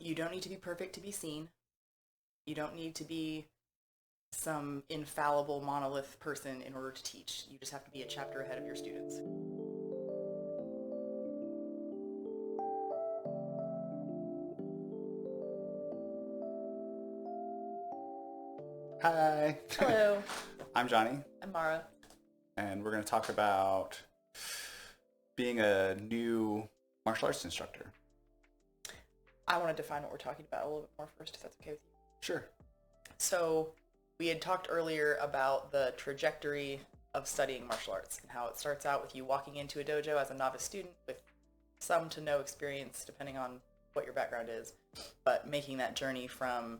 You don't need to be perfect to be seen. You don't need to be some infallible monolith person in order to teach. You just have to be a chapter ahead of your students. Hi, Hello, I'm Johnny, I'm Mara. and we're going to talk about being a new martial arts instructor. I want to define what we're talking about a little bit more first, if that's okay with you. Sure. So, we had talked earlier about the trajectory of studying martial arts and how it starts out with you walking into a dojo as a novice student with some to no experience, depending on what your background is, but making that journey from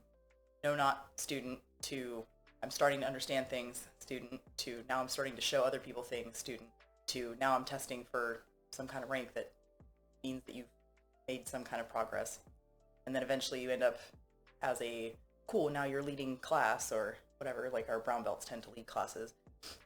no not student to I'm starting to understand things student to now I'm starting to show other people things student to now I'm testing for some kind of rank that means that you've made some kind of progress. And then eventually you end up as a cool, now you're leading class or whatever, like our brown belts tend to lead classes.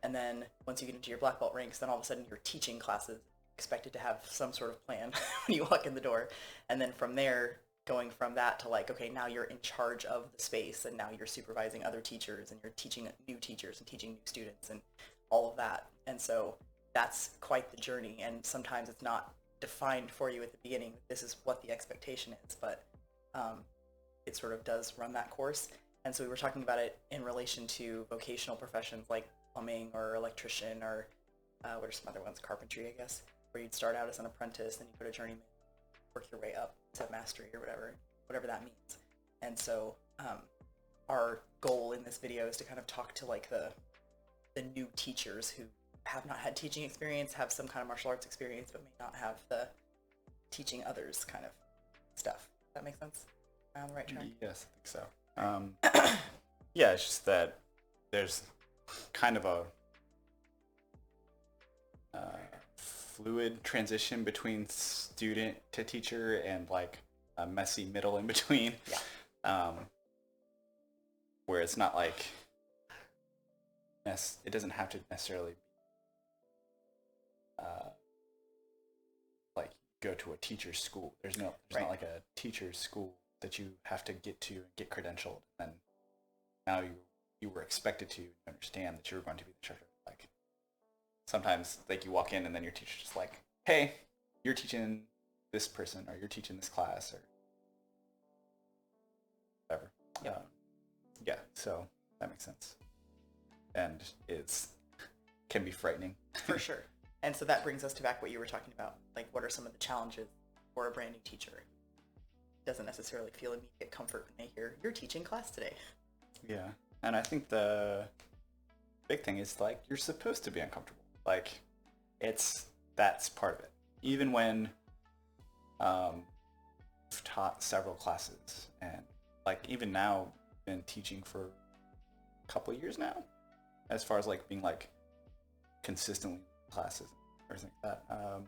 And then once you get into your black belt ranks, then all of a sudden you're teaching classes, expected to have some sort of plan when you walk in the door. And then from there, going from that to like, okay, now you're in charge of the space and now you're supervising other teachers and you're teaching new teachers and teaching new students and all of that. And so that's quite the journey. And sometimes it's not defined for you at the beginning. This is what the expectation is, but it sort of does run that course. And so we were talking about it in relation to vocational professions like plumbing or electrician or what are some other ones? Carpentry, I guess, where you'd start out as an apprentice and you go to journeyman, work your way up to mastery or whatever that means. And so our goal in this video is to kind of talk to like the new teachers who have not had teaching experience, have some kind of martial arts experience, but may not have the teaching others kind of stuff. Does that make sense? Am I on the right track? Yes, I think so. Yeah, it's just that there's kind of a fluid transition between student to teacher and like a messy middle in between. Yeah. Where it's not like it doesn't have to necessarily like go to a teacher's school. There's not like a teacher's school that you have to get to and get credentialed, and now you were expected to understand that you were going to be the instructor. Like sometimes like you walk in and then your teacher's just like, hey, you're teaching this person or you're teaching this class or whatever. Yeah, so that makes sense. And it's can be frightening. For sure. And so that brings us to back what you were talking about. Like, what are some of the challenges for a brand new teacher? Doesn't necessarily feel immediate comfort when they hear, you're teaching class today. Yeah. And I think the big thing is, like, you're supposed to be uncomfortable. Like, that's part of it. Even when I've taught several classes and, like, even now, been teaching for a couple of years now, as far as, like, being, like, consistently in classes or everything like that.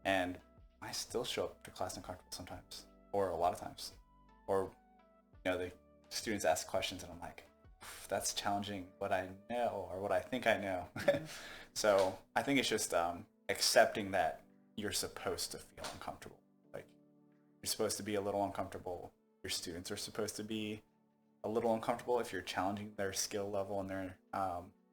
And I still show up to class uncomfortable sometimes, or a lot of times. Or, the students ask questions and I'm like, that's challenging what I know or what I think I know. Mm-hmm. So I think it's just accepting that you're supposed to feel uncomfortable. Like, you're supposed to be a little uncomfortable. Your students are supposed to be a little uncomfortable if you're challenging their skill level and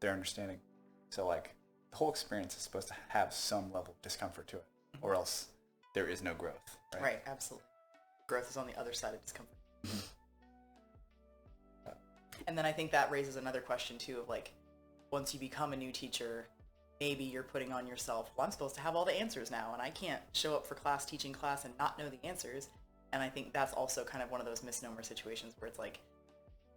their understanding. So, like, the whole experience is supposed to have some level of discomfort to it, or else there is no growth. Right, absolutely. Growth is on the other side of discomfort. And then I think that raises another question too of like, once you become a new teacher, maybe you're putting on yourself, well, I'm supposed to have all the answers now, and I can't show up for class, teaching class, and not know the answers. And I think that's also kind of one of those misnomer situations where it's like,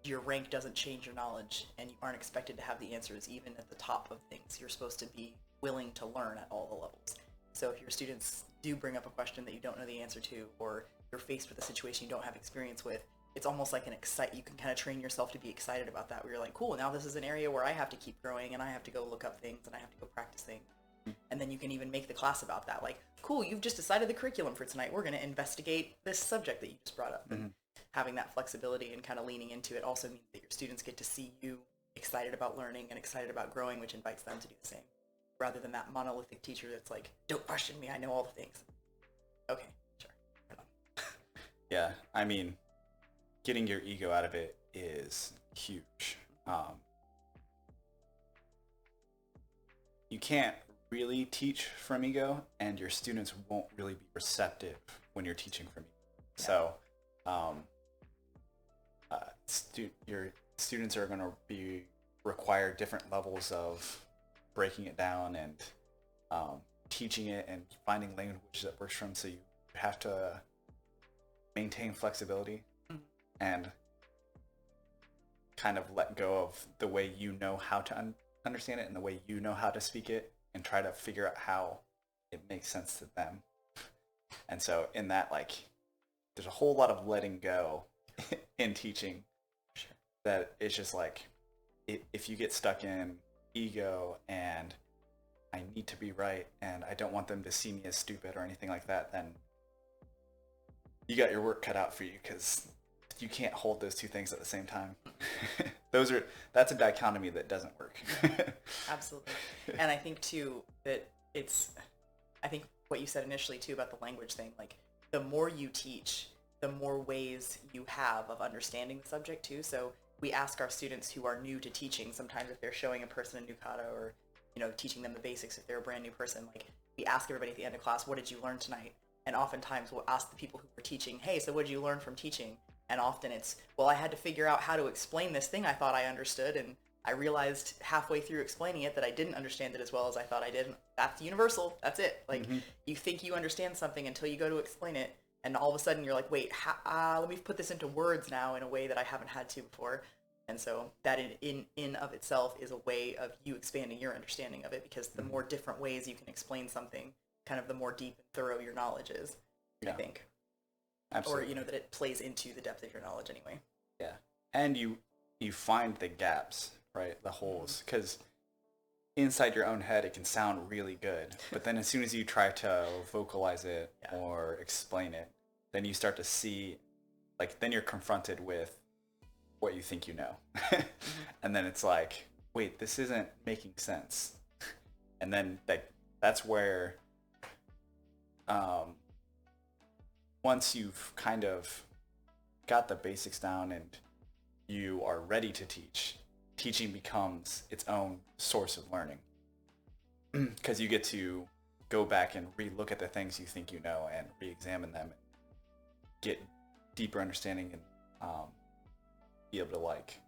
your rank doesn't change your knowledge, and you aren't expected to have the answers even at the top of things. You're supposed to be willing to learn at all the levels. So if your students do bring up a question that you don't know the answer to, or you're faced with a situation you don't have experience with, it's almost like you can kind of train yourself to be excited about that, where you're like, cool, now this is an area where I have to keep growing and I have to go look up things and I have to go practice things. And then you can even make the class about that. Like, cool, you've just decided the curriculum for tonight. We're going to investigate this subject that you just brought up. And having that flexibility and kind of leaning into it also means that your students get to see you excited about learning and excited about growing, which invites them to do the same, rather than that monolithic teacher that's like, don't question me, I know all the things. Okay, sure. Yeah, I mean, getting your ego out of it is huge. You can't really teach from ego, and your students won't really be receptive when you're teaching from ego. Yeah. So, your students are going to be require different levels of breaking it down and teaching it and finding language that works for them. So you have to maintain flexibility and kind of let go of the way you know how to understand it and the way you know how to speak it, and try to figure out how it makes sense to them. And so in that, like, there's a whole lot of letting go in teaching. Sure. That it's just like, if you get stuck in ego and I need to be right and I don't want them to see me as stupid or anything like that, then you got your work cut out for you, because you can't hold those two things at the same time. That's a dichotomy that doesn't work. Absolutely. And I think too that I think what you said initially too about the language thing, like the more you teach, the more ways you have of understanding the subject too. So we ask our students who are new to teaching, sometimes if they're showing a person a new kata, or, you know, teaching them the basics if they're a brand new person, like we ask everybody at the end of class, what did you learn tonight? And oftentimes we'll ask the people who were teaching, hey, so what did you learn from teaching? And often it's, well, I had to figure out how to explain this thing I thought I understood, and I realized halfway through explaining it that I didn't understand it as well as I thought I did. That's universal. That's it. Like, you think you understand something until you go to explain it, and all of a sudden you're like, wait, let me put this into words now in a way that I haven't had to before. And so that in of itself is a way of you expanding your understanding of it, because the more different ways you can explain something, kind of the more deep and thorough your knowledge is, I think. Absolutely. Or, you know, that it plays into the depth of your knowledge anyway. Yeah. And you find the gaps, right? The holes. Because inside your own head, it can sound really good. But then as soon as you try to vocalize it or explain it, then you start to see, like, then you're confronted with what you think you know. And then it's like, wait, this isn't making sense. And then that's where, once you've kind of got the basics down and you are ready to teach, teaching becomes its own source of learning. Because you get to go back and re-look at the things you think you know and re-examine them, and get deeper understanding, and be able to, like,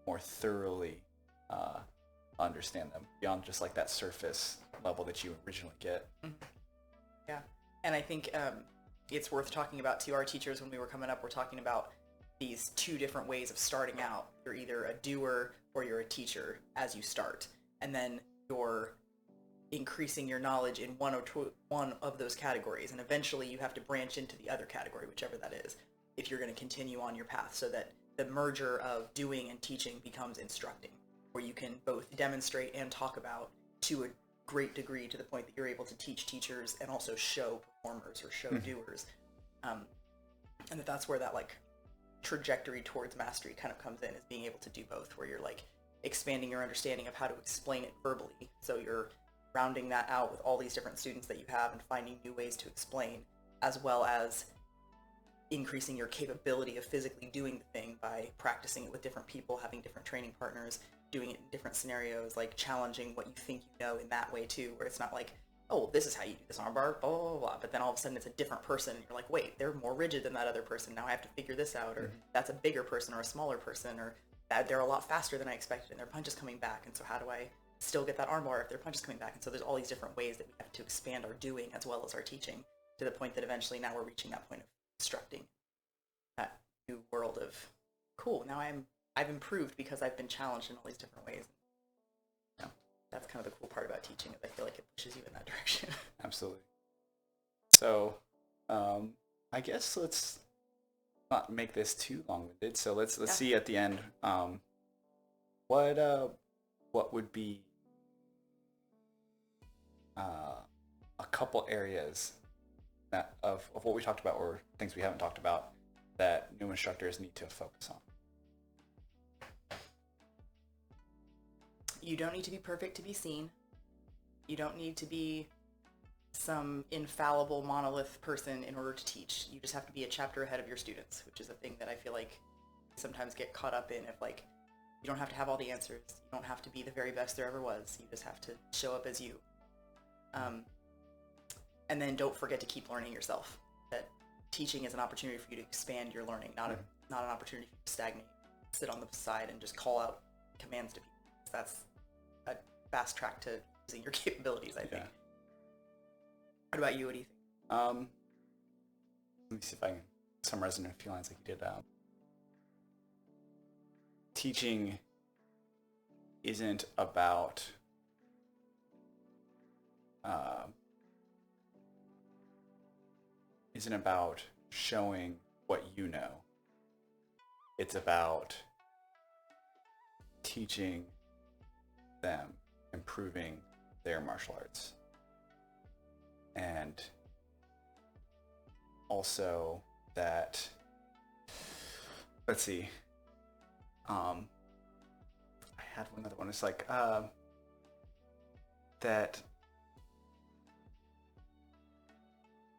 more thoroughly understand them beyond just like that surface level that you originally get. Yeah. And I think it's worth talking about to our teachers. When we were coming up, we're talking about these two different ways of starting out. You're either a doer or you're a teacher as you start, and then you're increasing your knowledge in one of those categories, and eventually you have to branch into the other category, whichever that is, if you're going to continue on your path, so that the merger of doing and teaching becomes instructing, where you can both demonstrate and talk about to a great degree, to the point that you're able to teach teachers and also show performers or show doers. And that's where that, like, trajectory towards mastery kind of comes in, is being able to do both, where you're, like, expanding your understanding of how to explain it verbally, so you're rounding that out with all these different students that you have and finding new ways to explain, as well as increasing your capability of physically doing the thing by practicing it with different people, having different training partners, doing it in different scenarios, like challenging what you think you know in that way too, where it's not like, oh, well, this is how you do this armbar, blah, blah, blah, blah, but then all of a sudden it's a different person, and you're like, wait, they're more rigid than that other person, now I have to figure this out, or that's a bigger person or a smaller person, or that they're a lot faster than I expected and their punch is coming back, and so how do I still get that armbar if their punch is coming back? And so there's all these different ways that we have to expand our doing as well as our teaching, to the point that eventually now we're reaching that point of instructing, that new world of, cool, now I've improved because I've been challenged in all these different ways. You know, that's kind of the cool part about teaching, is I feel like it pushes you in that direction. Absolutely. So, I guess let's not make this too long-winded. So let's see at the end, what would be a couple areas that of what we talked about, or things we haven't talked about, that new instructors need to focus on. You don't need to be perfect to be seen. You don't need to be some infallible monolith person in order to teach. You just have to be a chapter ahead of your students, which is a thing that I feel like sometimes get caught up in. If like, you don't have to have all the answers. You don't have to be the very best there ever was. You just have to show up as you. And then don't forget to keep learning yourself. That teaching is an opportunity for you to expand your learning, not an opportunity for you to stagnate, sit on the side and just call out commands to people. That's a fast track to using your capabilities, I think. Yeah. What about you? What do you think? Let me see if I can summarize in a few lines like you did. Teaching isn't about showing what you know. It's about teaching them, improving their martial arts. And also that, let's see, I had one other one. It's like, that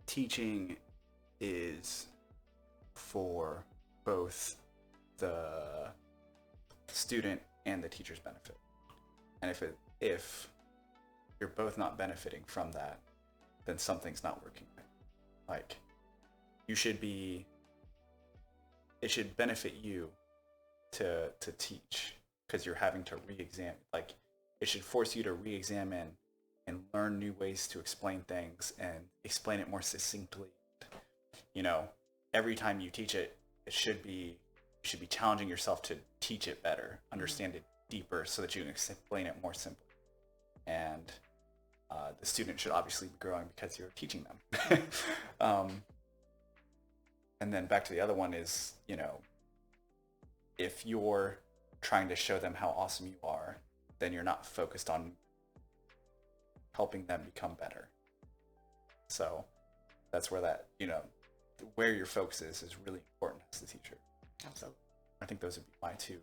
teaching is for both the student and the teacher's benefit. And if you're both not benefiting from that, then something's not working right. Like, it should benefit you to teach, because you're having to re-examine. Like, it should force you to re-examine and learn new ways to explain things and explain it more succinctly. You know, every time you teach it, you should be challenging yourself to teach it better, understand it deeper, so that you can explain it more simply. And the student should obviously be growing because you're teaching them. And then back to the other one is, you know, if you're trying to show them how awesome you are, then you're not focused on helping them become better. So that's where that, you know, where your focus is really important as the teacher. Absolutely. I think those would be my two.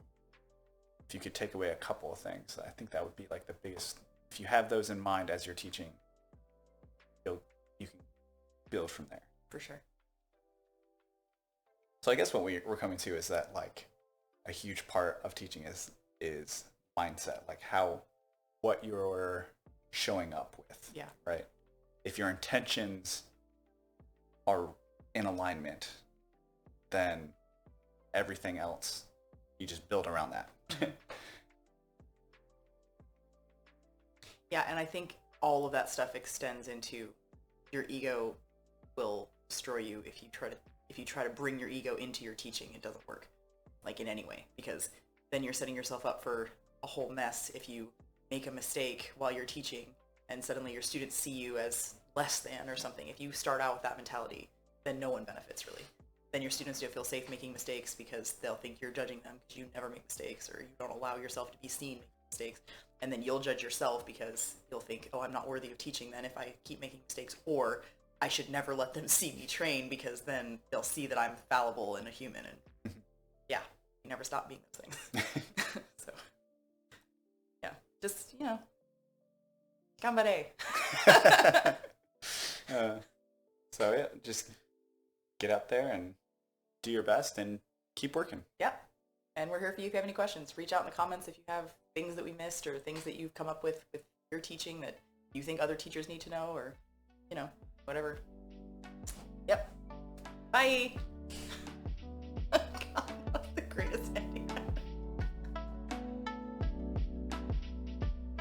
If you could take away a couple of things, I think that would be like the biggest. If you have those in mind as you're teaching, you can build from there. For sure. So I guess what we're coming to is that, like, a huge part of teaching is mindset, like what you're showing up with. Yeah. Right? If your intentions are in alignment, then everything else, you just build around that. Yeah, and I think all of that stuff extends into your ego will destroy you if you try to bring your ego into your teaching. It doesn't work, like, in any way, because then you're setting yourself up for a whole mess if you make a mistake while you're teaching and suddenly your students see you as less than or something. If you start out with that mentality, then no one benefits, really. Then your students don't feel safe making mistakes because they'll think you're judging them because you never make mistakes, or you don't allow yourself to be seen making mistakes. And then you'll judge yourself because you'll think, oh, I'm not worthy of teaching then if I keep making mistakes, or I should never let them see me train because then they'll see that I'm fallible and a human. And yeah, you never stop being those things. So yeah, just, you know, gambare. So yeah, just get out there and do your best and keep working. Yeah. And we're here for you if you have any questions. Reach out in the comments if you have things that we missed or things that you've come up with your teaching that you think other teachers need to know, or, you know, whatever. Yep. Bye.